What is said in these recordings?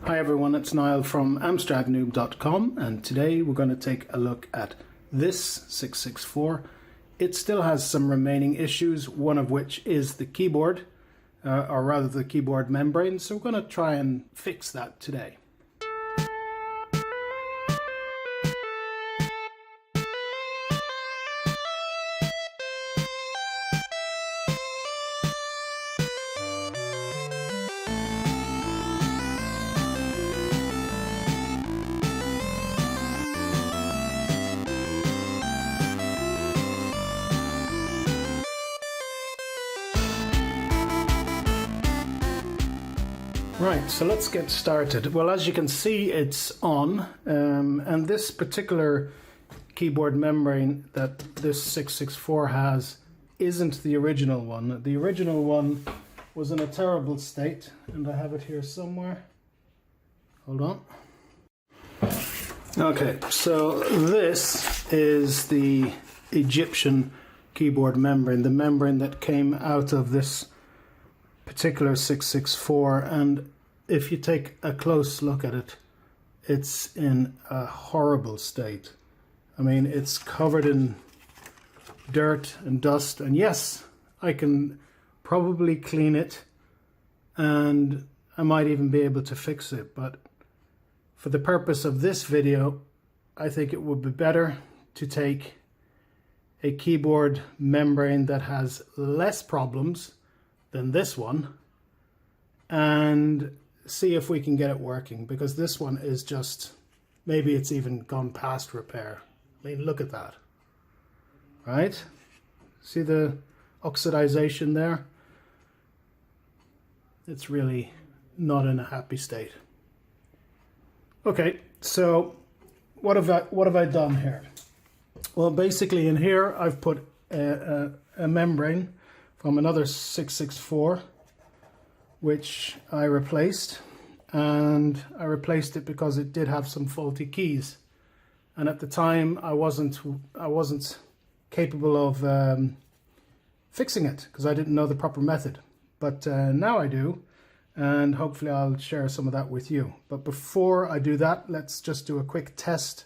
Hi everyone, it's Niall from amstradnoob.com, and today we're going to take a look at this 664. It still has some remaining issues, one of which is the keyboard, or rather the keyboard membrane, so we're going to try and fix that today. Right, so let's get started. Well, as you can see, it's on, and this particular keyboard membrane that this 664 has isn't the original one. The original one was in a terrible state, and I have it here somewhere. Hold on. Okay, so this is the Egyptian keyboard membrane, the membrane that came out of this particular 664, and if you take a close look at it, it's in a horrible state. I mean, it's covered in dirt and dust, and yes, I can probably clean it and I might even be able to fix it, but for the purpose of this video, I think it would be better to take a keyboard membrane that has less problems than this one and see if we can get it working, because this one is just, maybe it's even gone past repair. I mean, look at that, right? See the oxidization there? It's really not in a happy state. Okay, so what have I done here? Well, basically in here I've put a membrane from another 664, which I replaced, and I replaced it because it did have some faulty keys, and at the time I wasn't capable of fixing it because I didn't know the proper method, but now I do, and hopefully I'll share some of that with you. But before I do that, let's just do a quick test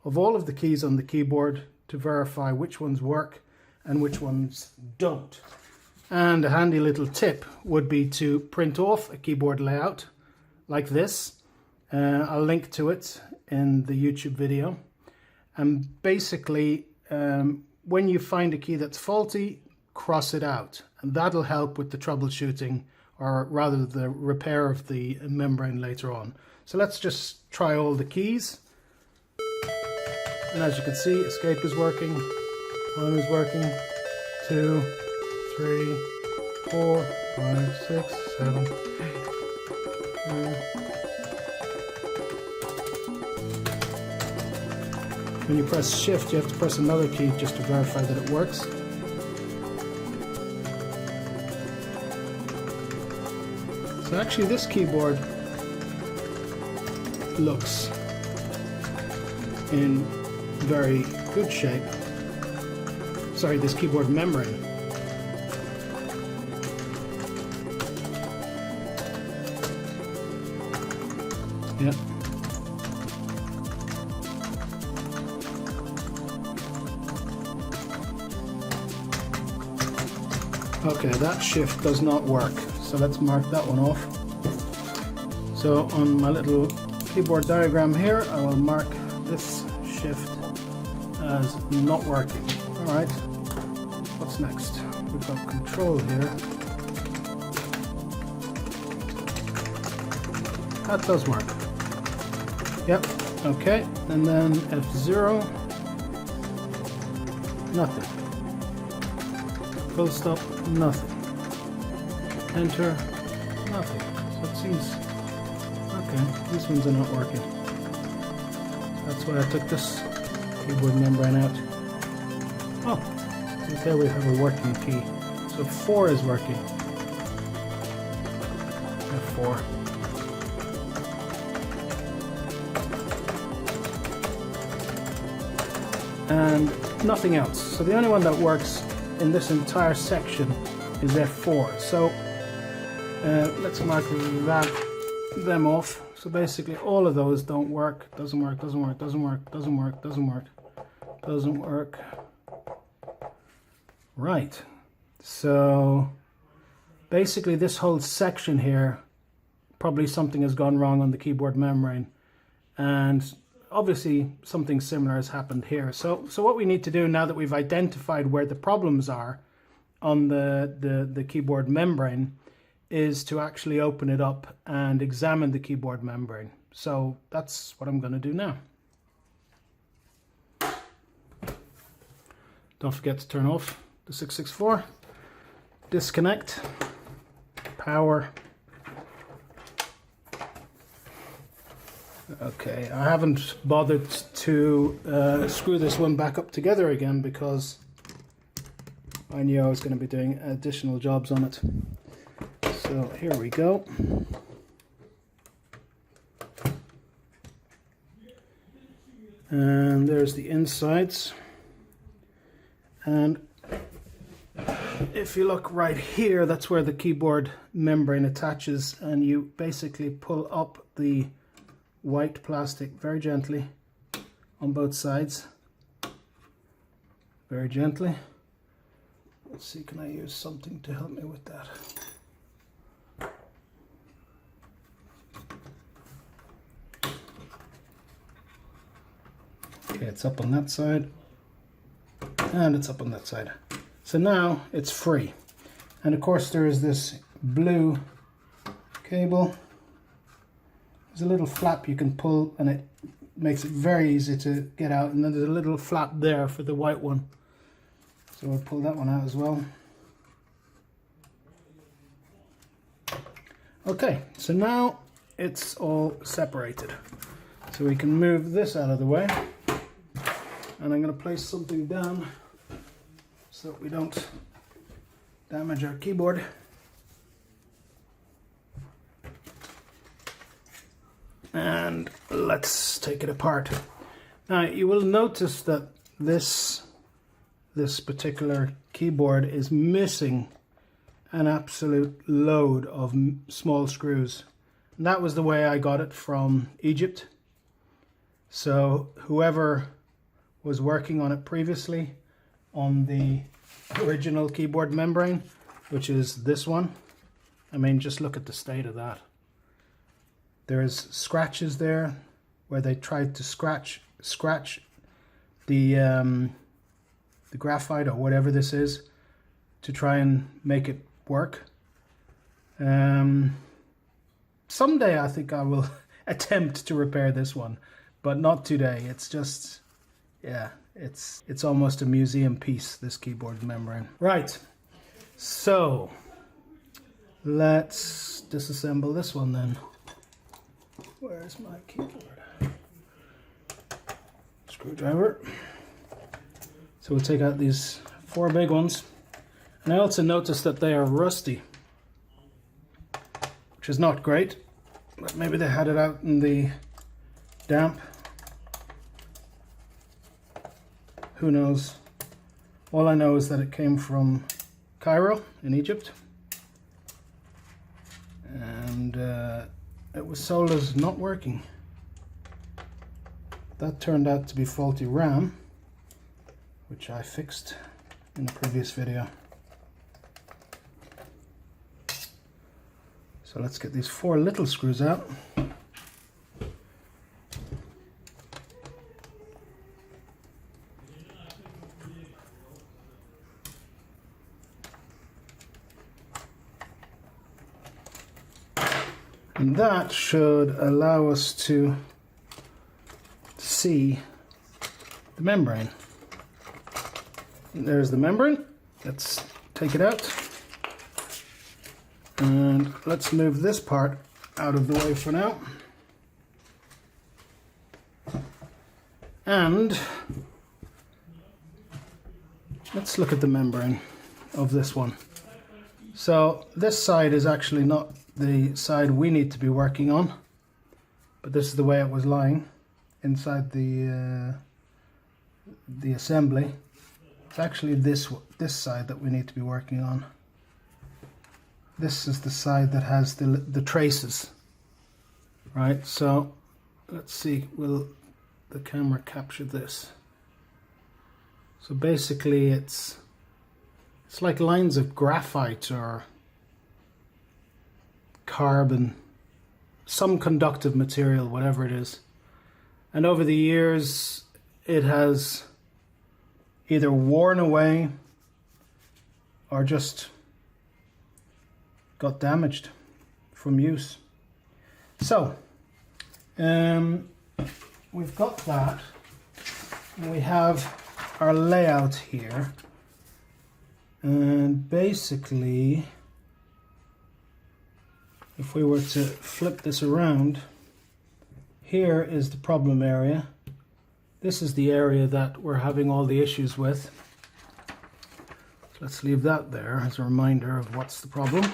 of all of the keys on the keyboard to verify which ones work and which ones don't. And a handy little tip would be to print off a keyboard layout like this. I'll link to it in the YouTube video. And basically, when you find a key that's faulty, cross it out. And that'll help with the troubleshooting, or rather the repair of the membrane later on. So let's just try all the keys. And as you can see, escape is working, home is working, 2, 3, 4, 5, 6, 7, 8, 9. When you press shift, you have to press another key just to verify that it works. So actually this keyboard looks in very good shape. Sorry, this keyboard membrane. Yeah. Okay, that shift does not work, so let's mark that one off. So on my little keyboard diagram here, I will mark this shift as not working. All right, what's next? We've got control here. That does work. Yep, okay, and then F0, nothing. Full stop, nothing. Enter, nothing. So it seems, okay, these ones are not working. That's why I took this keyboard membrane out. Oh, okay, we have a working key. So 4 is working. F4. And nothing else. So the only one that works in this entire section is F4. So let's mark that them off. So basically all of those don't work, doesn't work, doesn't work, doesn't work, doesn't work, doesn't work, doesn't work. Right, so basically this whole section here, probably something has gone wrong on the keyboard membrane, and obviously something similar has happened here. So what we need to do now that we've identified where the problems are on the keyboard membrane is to actually open it up and examine the keyboard membrane. So that's what I'm going to do now. Don't forget to turn off the 664, disconnect, power. Okay, I haven't bothered to screw this one back up together again because I knew I was going to be doing additional jobs on it. So here we go. And there's the insides. And if you look right here, that's where the keyboard membrane attaches, and you basically pull up the white plastic very gently on both sides. Very gently. Let's see, can I use something to help me with that? Okay, it's up on that side, and it's up on that side. So now it's free. And of course there is this blue cable. There's a little flap you can pull, and it makes it very easy to get out. And then there's a little flap there for the white one. So we'll pull that one out as well. Okay, so now it's all separated. So we can move this out of the way. And I'm going to place something down so that we don't damage our keyboard. And let's take it apart. Now you will notice that this particular keyboard is missing an absolute load of small screws. And that was the way I got it from Egypt. So whoever was working on it previously on the original keyboard membrane, which is this one, I mean, just look at the state of that. There's scratches there where they tried to scratch the graphite or whatever this is to try and make it work. Someday I think I will attempt to repair this one, but not today. It's just, yeah, it's almost a museum piece, this keyboard membrane. Right, so let's disassemble this one then. Where's my keyboard? Screwdriver. So we'll take out these 4 big ones. And I also noticed that they are rusty, which is not great, but maybe they had it out in the damp. Who knows? All I know is that it came from Cairo in Egypt, and it was sold as not working. That turned out to be faulty RAM, which I fixed in the previous video. So let's get these 4 little screws out. And that should allow us to see the membrane. There's the membrane. Let's take it out. And let's move this part out of the way for now. And let's look at the membrane of this one. So this side is actually not the side we need to be working on, but this is the way it was lying inside the assembly. It's actually this side that we need to be working on. This is the side that has the traces. Right, so let's see, will the camera capture this? So basically it's like lines of graphite or carbon, some conductive material, whatever it is. And over the years it has either worn away or just got damaged from use. So we've got that, and we have our layout here, and basically if we were to flip this around, here is the problem area. This is the area that we're having all the issues with. So let's leave that there as a reminder of what's the problem.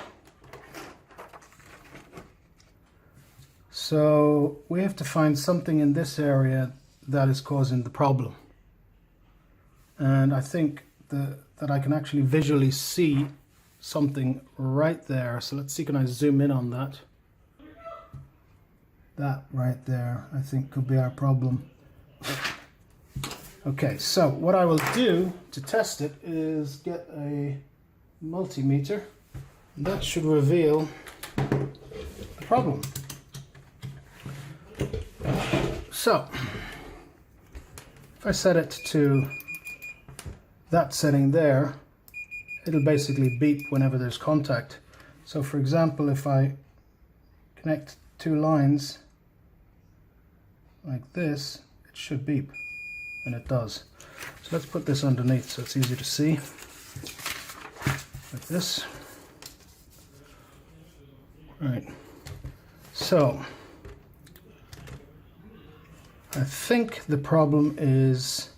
So we have to find something in this area that is causing the problem. And I think that I can actually visually see something right there. So let's see, can I zoom in on that? That right there, I think, could be our problem. Okay, so what I will do to test it is get a multimeter. That should reveal the problem. So if I set it to that setting there, it'll basically beep whenever there's contact. So for example, if I connect two lines like this, it should beep, and it does. So let's put this underneath so it's easier to see, like this. Right, so I think the problem is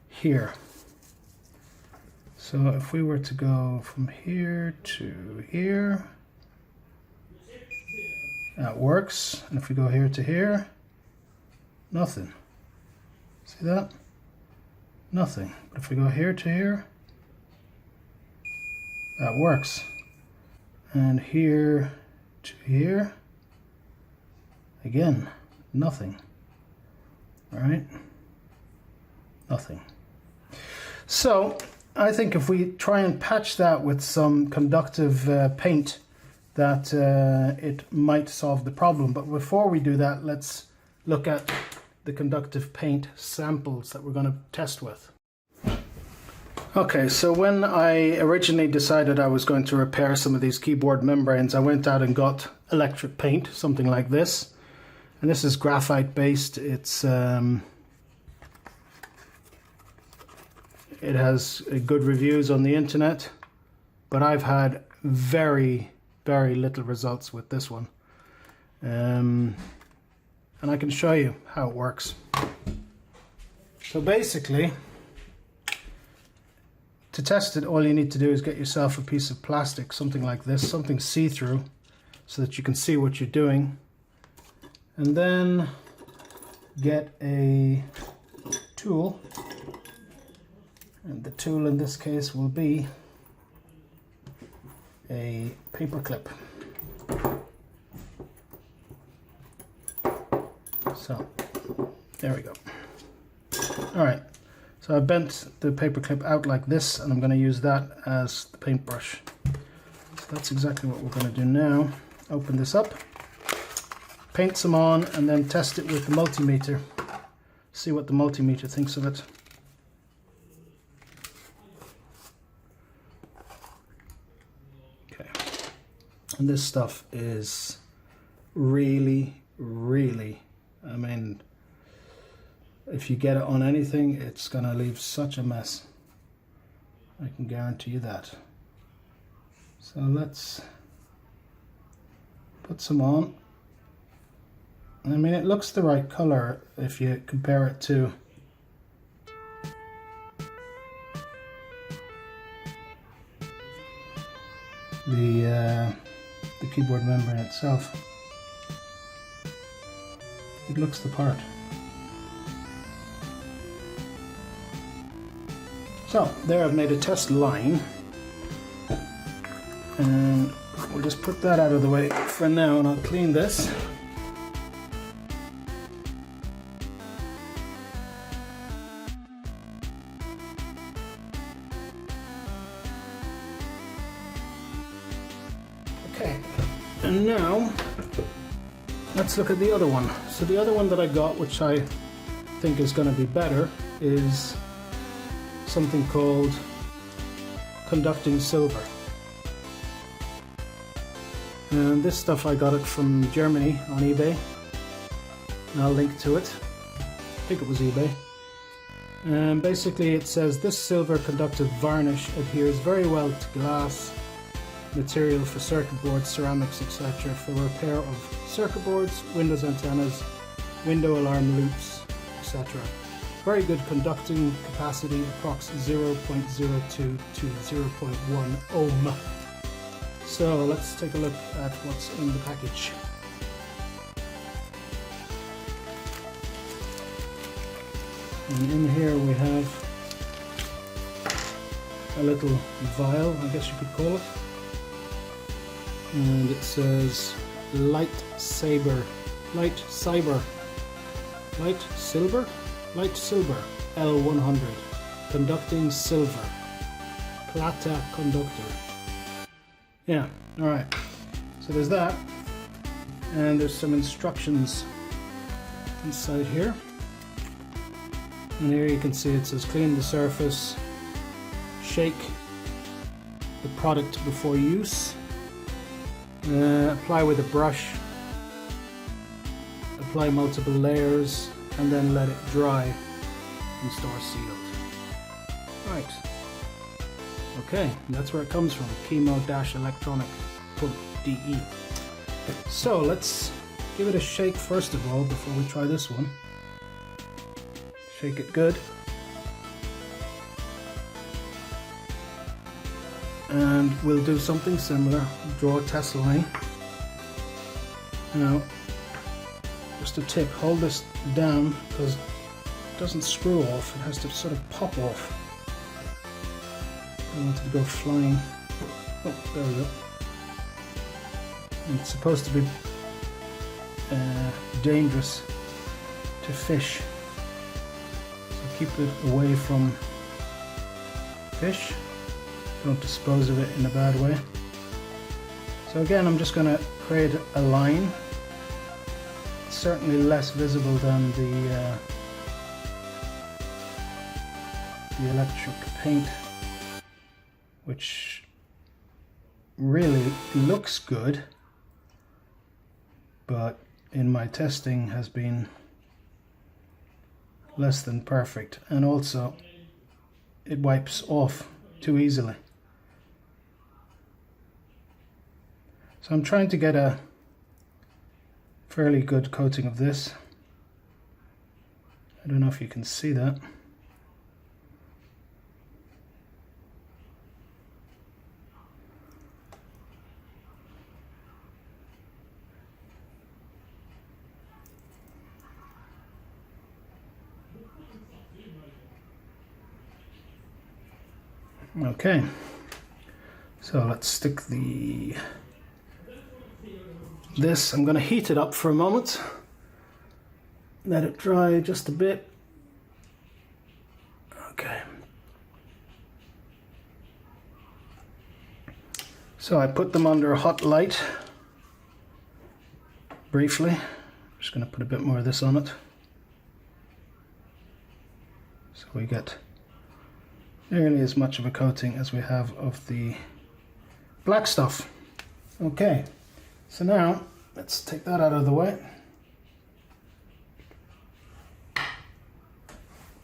here. So if we were to go from here to here, that works. And if we go here to here, nothing. See that? Nothing. But if we go here to here, that works. And here to here, again, nothing. All right? Nothing. So I think if we try and patch that with some conductive paint, that it might solve the problem. But before we do that, let's look at the conductive paint samples that we're going to test with. Okay, so when I originally decided I was going to repair some of these keyboard membranes, I went out and got electric paint, something like this. And this is graphite based. It has good reviews on the internet, but I've had very, very little results with this one. And I can show you how it works. So basically, to test it, all you need to do is get yourself a piece of plastic, something like this, something see-through, so that you can see what you're doing. And then get a tool. And the tool in this case will be a paper clip. So there we go. All right, so I bent the paper clip out like this, and I'm going to use that as the paintbrush. So that's exactly what we're going to do now. Open this up, paint some on, and then test it with the multimeter. See what the multimeter thinks of it. And this stuff is really, really, I mean, if you get it on anything, it's going to leave such a mess. I can guarantee you that. So let's put some on. I mean, it looks the right color if you compare it to the keyboard membrane itself. It looks the part. So there, I've made a test line, and we'll just put that out of the way for now, and I'll clean this. Okay, and now let's look at the other one. So the other one that I got, which I think is going to be better, is something called conducting silver. And this stuff I got it from Germany on eBay. And I'll link to it. I think it was eBay. And basically it says this silver conductive varnish adheres very well to glass material for circuit boards, ceramics, etc. for repair of circuit boards, windows antennas, window alarm loops, etc. Very good conducting capacity, approx 0.02 to 0.1 ohm. So let's take a look at what's in the package. And in here we have a little vial, I guess you could call it. And it says light silver L100 conducting silver plata conductor. Yeah, alright, so there's that, and there's some instructions inside here, and here you can see it says clean the surface, shake the product before use, apply with a brush, apply multiple layers, and then let it dry and store sealed. Right. Okay, that's where it comes from, chemo-electronic.de. So let's give it a shake first of all before we try this one. Shake it good. And we'll do something similar, draw a test line. Now, just a tip, hold this down because it doesn't screw off, it has to sort of pop off. I want it to go flying. Oh, there we go. And it's supposed to be dangerous to fish, so keep it away from fish. Don't dispose of it in a bad way. So again, I'm just going to create a line. It's certainly less visible than the electric paint, which really looks good, but in my testing has been less than perfect, and also it wipes off too easily. So I'm trying to get a fairly good coating of this. I don't know if you can see that. Okay, so let's stick this. I'm going to heat it up for a moment, let it dry just a bit. Okay, so I put them under a hot light briefly. I'm just going to put a bit more of this on it so we get nearly as much of a coating as we have of the black stuff. Okay, so now let's take that out of the way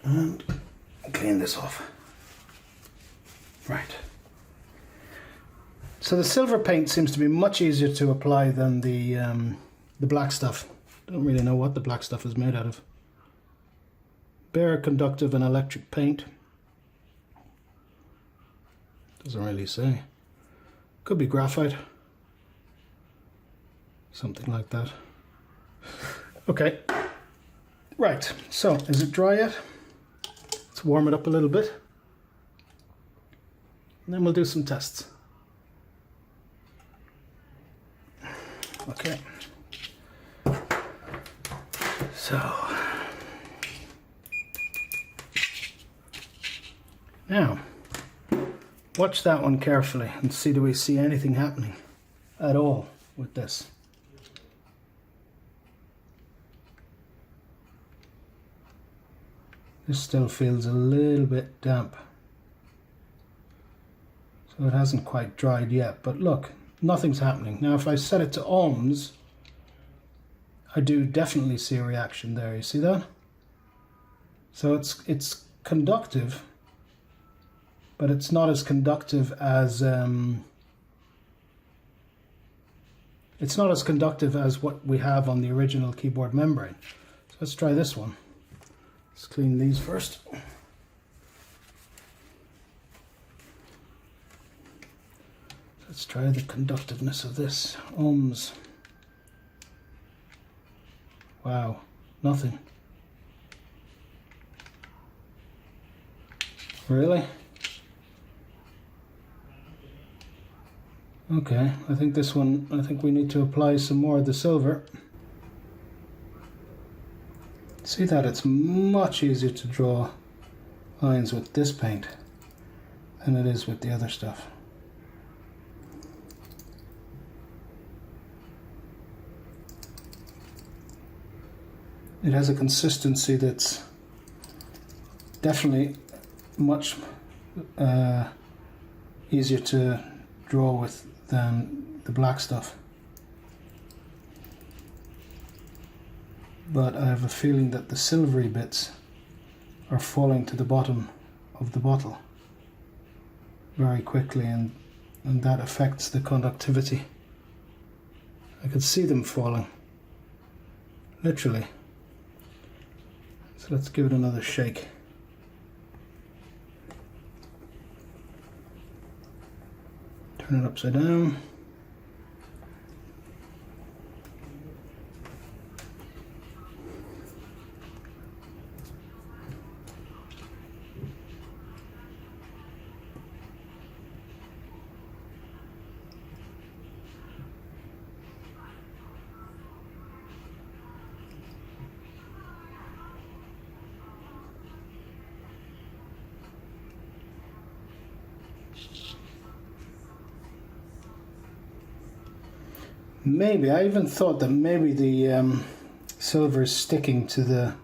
and clean this off. Right. So the silver paint seems to be much easier to apply than the black stuff. Don't really know what the black stuff is made out of. Bare, conductive and electric paint. Doesn't really say. Could be graphite. Something like that. Okay. Right, so is it dry yet? Let's warm it up a little bit. And then we'll do some tests. Okay. So now watch that one carefully and see, do we see anything happening? at all with this. This still feels a little bit damp. So it hasn't quite dried yet, but look, nothing's happening. Now if I set it to ohms, I do definitely see a reaction there. You see that? So it's conductive, but it's not as conductive as what we have on the original keyboard membrane. So let's try this one. Let's clean these first. Let's try the conductiveness of this. Ohms. Wow, nothing. Really? Okay, I think this one, I think we need to apply some more of the silver. See that it's much easier to draw lines with this paint than it is with the other stuff. It has a consistency that's definitely much easier to draw with than the black stuff. But I have a feeling that the silvery bits are falling to the bottom of the bottle very quickly, and that affects the conductivity. I could see them falling, literally. So let's give it another shake. Turn it upside down. Maybe, I even thought that maybe the silver is sticking to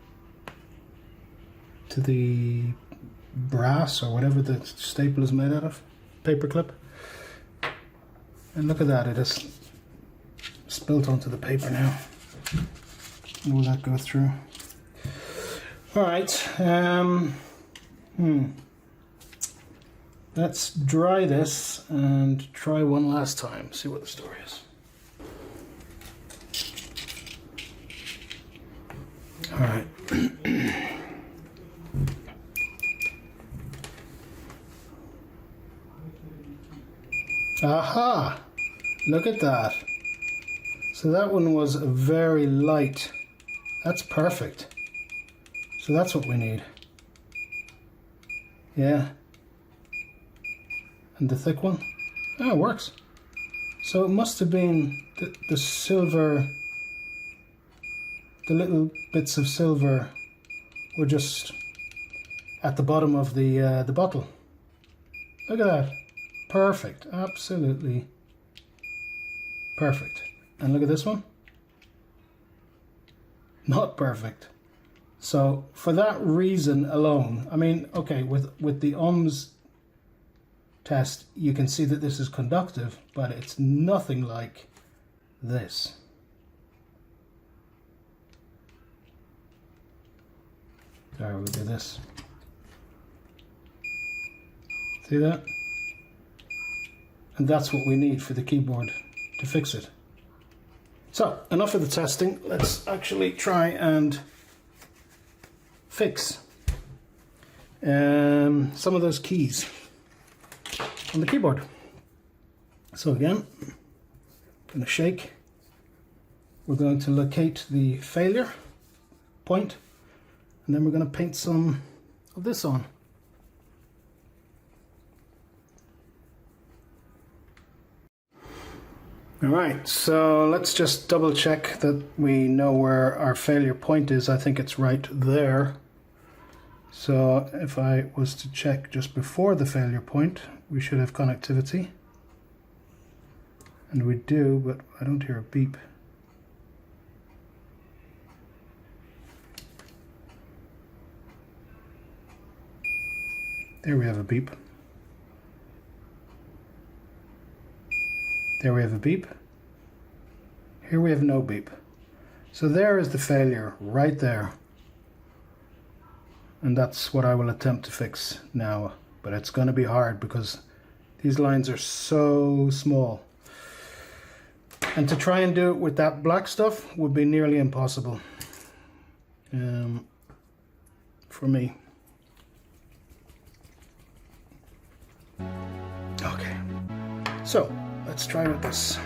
the brass or whatever the staple is made out of, paperclip. And look at that, it has spilt onto the paper now. Will that go through? Alright, let's dry this and try one last time, see what the story is. All right. Aha! Look at that. So that one was very light. That's perfect. So that's what we need. Yeah. And the thick one? Oh, it works. So it must have been the silver. The little bits of silver were just at the bottom of the bottle. Look at that. Perfect. Absolutely perfect. And look at this one. Not perfect. So for that reason alone, I mean, okay, with the ohms test, you can see that this is conductive, but it's nothing like this. There, we'll do this. See that? And that's what we need for the keyboard to fix it. So, enough of the testing. Let's actually try and fix some of those keys on the keyboard. So again, going to shake. We're going to locate the failure point, and then we're going to paint some of this on. Alright, so let's just double check that we know where our failure point is. I think it's right there. So if I was to check just before the failure point, we should have connectivity. And we do, but I don't hear a beep. There we have a beep. There we have a beep. Here we have no beep. So there is the failure right there. And that's what I will attempt to fix now. But it's going to be hard because these lines are so small. And to try and do it with that black stuff would be nearly impossible for me. Okay, so let's try with this.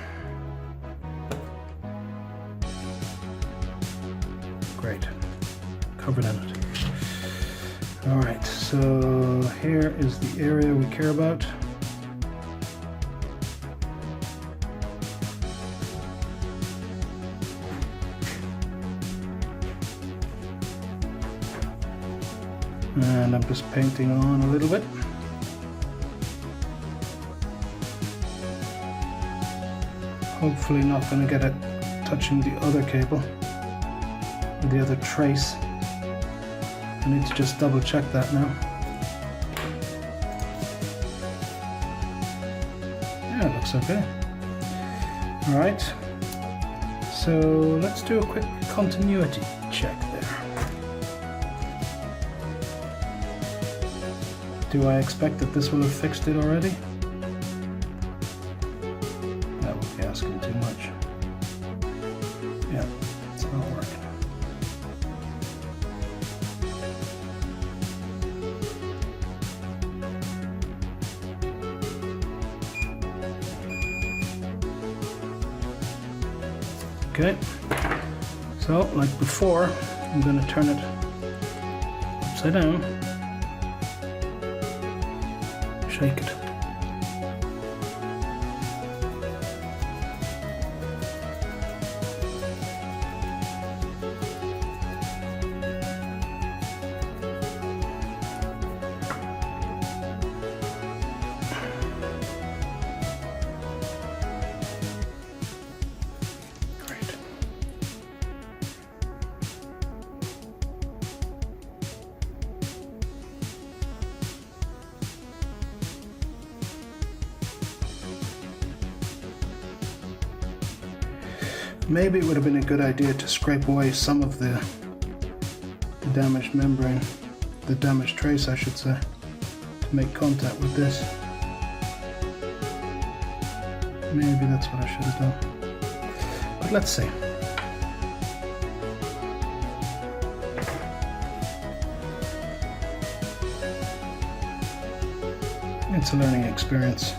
Great, covered in it. All right, so here is the area we care about. And I'm just painting on a little bit. Hopefully not going to get it touching the other cable, or the other trace. I need to just double check that now. Yeah, it looks okay. Alright, so let's do a quick continuity check there. Do I expect that this will have fixed it already? That would be asking too much. Yeah, it's not working. Okay, so like before, I'm going to turn it upside down, shake it. Maybe it would have been a good idea to scrape away some of the damaged membrane, the damaged trace I should say, to make contact with this. Maybe that's what I should have done. But let's see. It's a learning experience.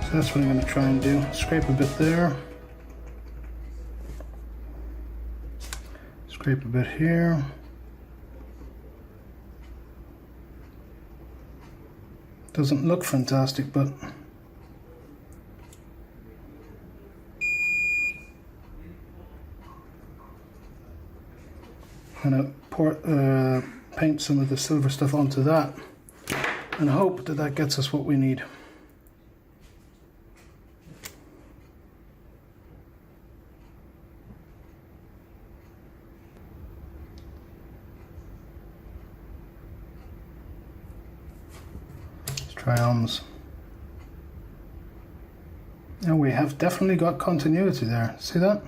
So that's what I'm going to try and do. Scrape a bit there. Scrape a bit here. Doesn't look fantastic, but I'm going to paint some of the silver stuff onto that and hope that that gets us what we need. Try arms. Now we have definitely got continuity there. See that?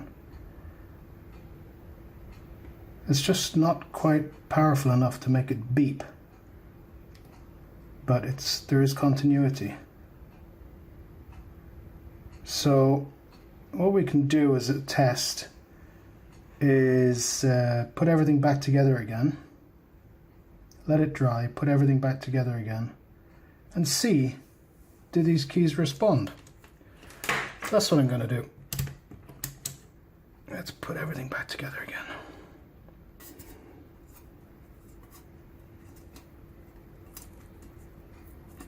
It's just not quite powerful enough to make it beep, but there is continuity. So what we can do as a test is put everything back together again, let it dry, put everything back together again, and see, do these keys respond? that's what I'm going to do. Let's put everything back together again.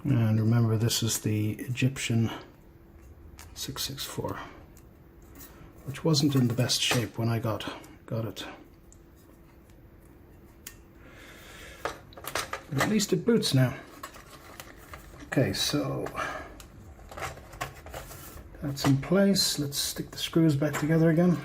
And remember, this is the Egyptian 664, which wasn't in the best shape when I got it. But at least it boots now. Okay, so that's in place. Let's stick the screws back together again.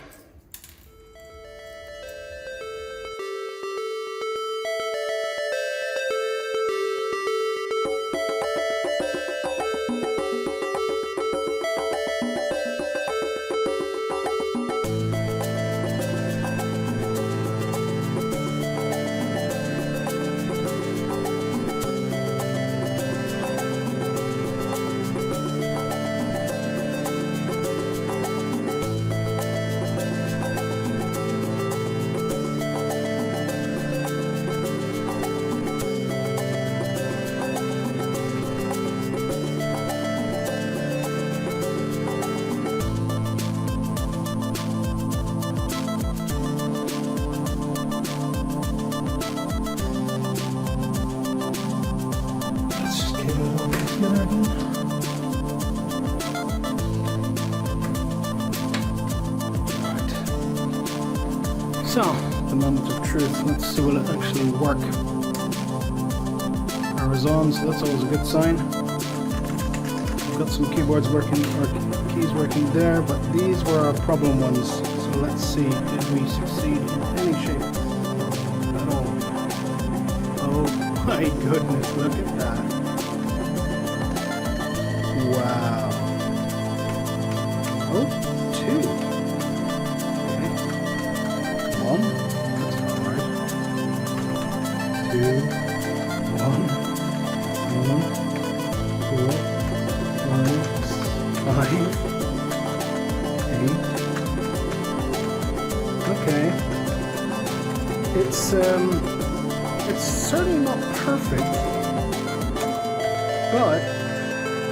So, the moment of truth. Let's see will it actually work. Power is on, so that's always a good sign. We've got some keyboards working, or keys working there, but these were our problem ones. So let's see, did we succeed in any shape at all? Oh my goodness, look at that. Wow. Oh, two. One, that's not right. Two, one, four, 5, 8. Okay. It's certainly not perfect, but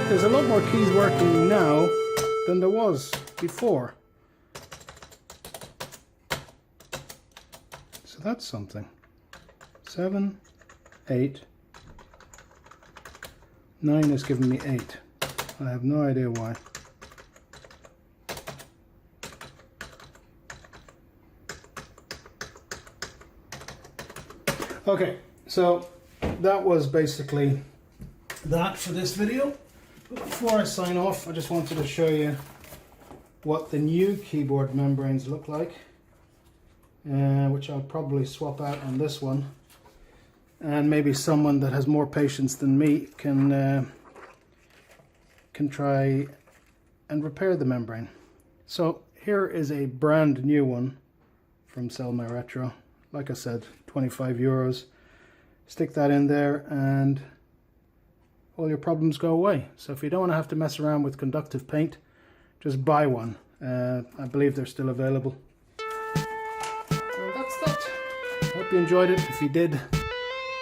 there's a lot more keys working now than there was before. So that's something. 7, 8, 9 is giving me 8. I have no idea why. Okay, so that was basically that for this video. But before I sign off, I just wanted to show you what the new keyboard membranes look like, which I'll probably swap out on this one, and maybe someone that has more patience than me can try and repair the membrane. So here is a brand new one from Sell My Retro. Like I said, 25 euros. Stick that in there and all your problems go away. So if you don't want to have to mess around with conductive paint, just buy one. I believe they're still available. And that's that. Hope you enjoyed it. If you did,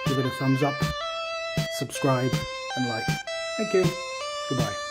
give it a thumbs up, subscribe and like. Thank you. Goodbye.